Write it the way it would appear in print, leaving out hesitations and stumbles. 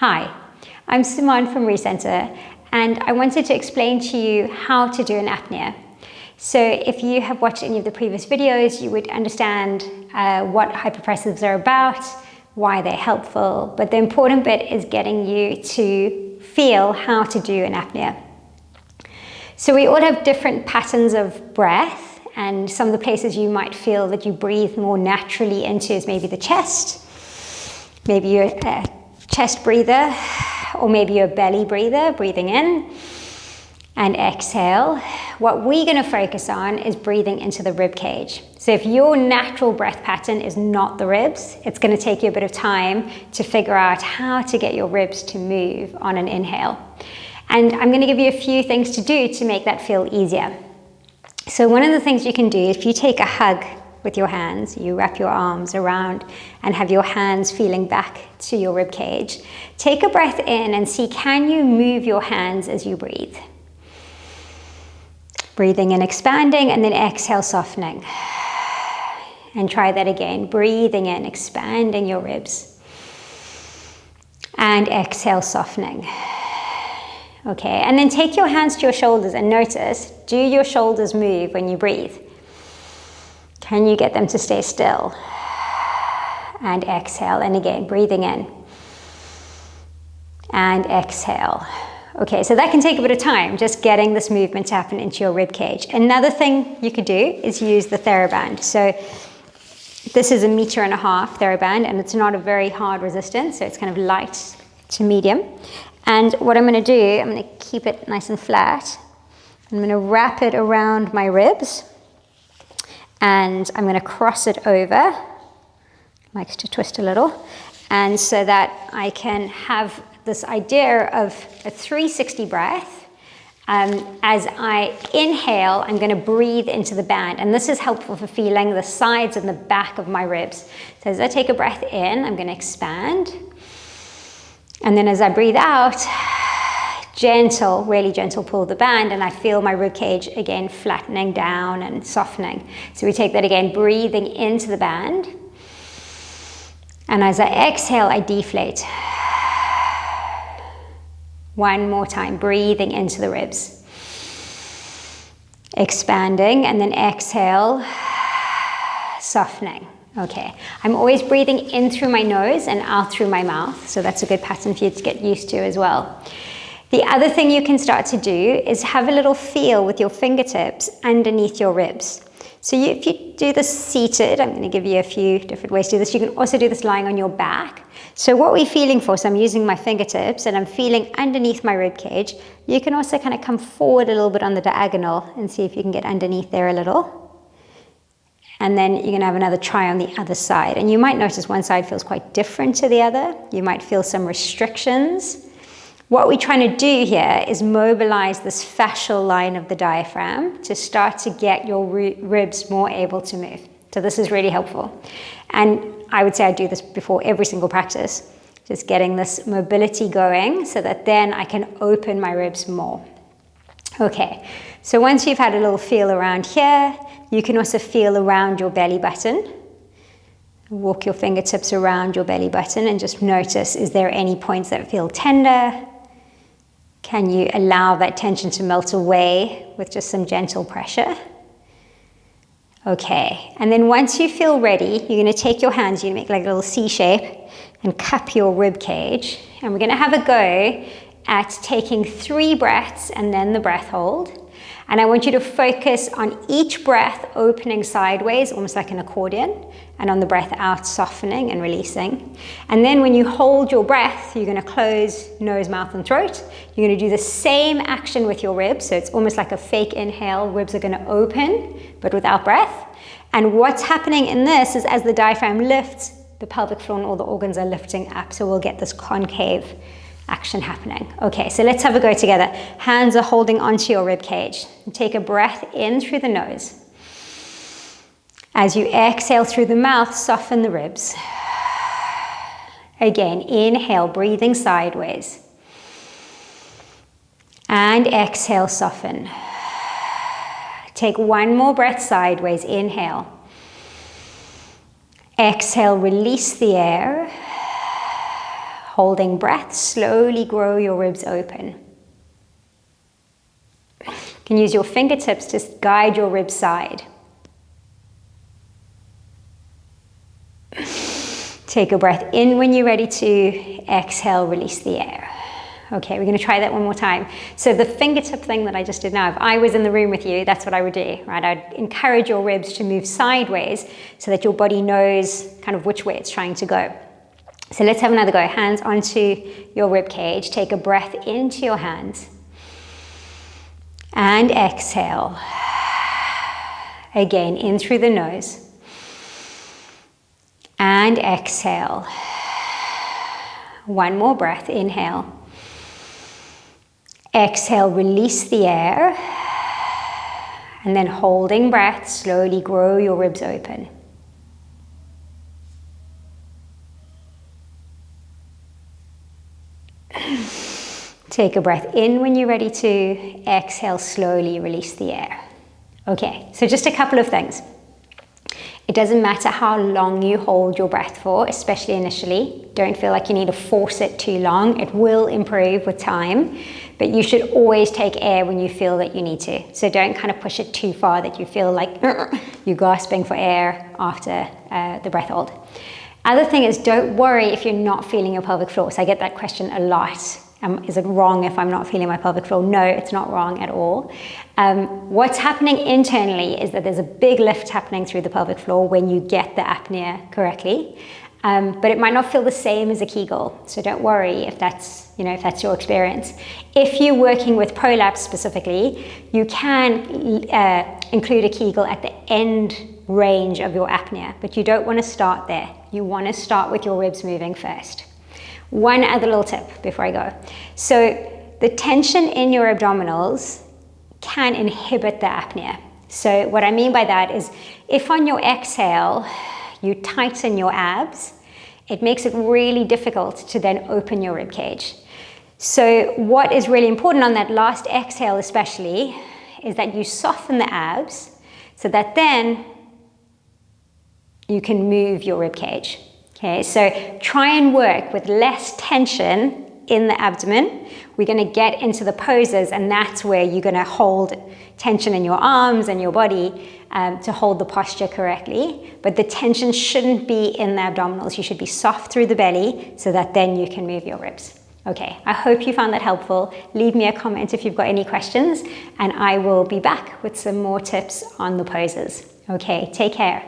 Hi, I'm Simone from Recenter, and I wanted to explain to you how to do an apnea. So if you have watched any of the previous videos, you would understand what hypopressives are about, why they're helpful, but the important bit is getting you to feel how to do an apnea. So we all have different patterns of breath, and some of the places you might feel that you breathe more naturally into is maybe the chest. Maybe you're a chest breather, or maybe you're a belly breather, breathing in and exhale. What we're going to focus on is breathing into the rib cage. So if your natural breath pattern is not the ribs, it's going to take you a bit of time to figure out how to get your ribs to move on an inhale. And I'm going to give you a few things to do to make that feel easier. So one of the things you can do, if you take a hug with your hands, you wrap your arms around and have your hands feeling back to your rib cage. Take a breath in and see, can you move your hands as you breathe? Breathing in, expanding, and then exhale, softening. And try that again. Breathing in, expanding your ribs. And exhale, softening. Okay, and then take your hands to your shoulders and notice, do your shoulders move when you breathe? Can you get them to stay still? And exhale, and again, breathing in. And exhale. Okay, so that can take a bit of time, just getting this movement to happen into your rib cage. Another thing you could do is use the Theraband. So this is 1.5 meter Theraband, and it's not a very hard resistance, so it's kind of light to medium. And what I'm going to do, I'm going to keep it nice and flat. I'm going to wrap it around my ribs, and I'm going to cross it over. Likes to twist a little, and so that I can have this idea of a 360 breath. As I inhale, I'm going to breathe into the band, and this is helpful for feeling the sides and the back of my ribs. So as I take a breath in, I'm going to expand, and then as I breathe out, gentle, really gentle pull the band, and I feel my rib cage again flattening down and softening. So we take that again, breathing into the band, and as I exhale, I deflate. One more time, breathing into the ribs. Expanding, and then exhale, softening. Okay, I'm always breathing in through my nose and out through my mouth, so that's a good pattern for you to get used to as well. The other thing you can start to do is have a little feel with your fingertips underneath your ribs. So if you do this seated, I'm going to give you a few different ways to do this. You can also do this lying on your back. So what we're feeling for, so I'm using my fingertips and I'm feeling underneath my rib cage. You can also kind of come forward a little bit on the diagonal and see if you can get underneath there a little. And then you're going to have another try on the other side. And you might notice one side feels quite different to the other. You might feel some restrictions. What we're trying to do here is mobilize this fascial line of the diaphragm to start to get your ribs more able to move. So this is really helpful. And I would say I do this before every single practice, just getting this mobility going so that then I can open my ribs more. Okay, so once you've had a little feel around here, you can also feel around your belly button. Walk your fingertips around your belly button and just notice, is there any points that feel tender? Can you allow that tension to melt away with just some gentle pressure? Okay, and then once you feel ready, you're going to take your hands, you're going to make like a little C shape and cup your rib cage. And we're going to have a go at taking 3 breaths and then the breath hold. And I want you to focus on each breath opening sideways, almost like an accordion, and on the breath out, softening and releasing. And then when you hold your breath, you're going to close nose, mouth, and throat. You're going to do the same action with your ribs, so it's almost like a fake inhale. Ribs are going to open, but without breath. And what's happening in this is as the diaphragm lifts, the pelvic floor and all the organs are lifting up, so we'll get this concave action happening. Okay, so let's have a go together. Hands are holding onto your rib cage. Take a breath in through the nose. As you exhale through the mouth, soften the ribs. Again, inhale, breathing sideways. And exhale, soften. Take one more breath sideways. Inhale. Exhale, release the air. Holding breath, slowly grow your ribs open. You can use your fingertips to guide your rib side. Take a breath in when you're ready to. Exhale, release the air. Okay, we're going to try that one more time. So the fingertip thing that I just did now, if I was in the room with you, that's what I would do, right? I'd encourage your ribs to move sideways so that your body knows kind of which way it's trying to go. So let's have another go. Hands onto your rib cage. Take a breath into your hands. And exhale. Again, in through the nose. And exhale. One more breath. Inhale. Exhale, release the air. And then holding breath, slowly grow your ribs open. Take a breath in when you're ready to. Exhale, slowly release the air. Okay, so just a couple of things. It doesn't matter how long you hold your breath for, especially initially. Don't feel like you need to force it too long. It will improve with time, but you should always take air when you feel that you need to. So don't kind of push it too far that you feel like you're gasping for air after the breath hold. Other thing is, don't worry if you're not feeling your pelvic floor. So I get that question a lot. Is it wrong if I'm not feeling my pelvic floor? No, it's not wrong at all. What's happening internally is that there's a big lift happening through the pelvic floor when you get the apnea correctly. But it might not feel the same as a Kegel. So don't worry if that's your experience. If you're working with prolapse specifically, you can include a Kegel at the end range of your apnea, but you don't want to start there. You want to start with your ribs moving first. One other little tip before I go. So the tension in your abdominals can inhibit the apnea. So what I mean by that is, if on your exhale you tighten your abs, it makes it really difficult to then open your rib cage. So what is really important on that last exhale especially is that you soften the abs so that then you can move your rib cage. Okay, so try and work with less tension in the abdomen. We're going to get into the poses, and that's where you're going to hold tension in your arms and your body to hold the posture correctly. But the tension shouldn't be in the abdominals. You should be soft through the belly so that then you can move your ribs. Okay, I hope you found that helpful. Leave me a comment if you've got any questions, and I will be back with some more tips on the poses. Okay, take care.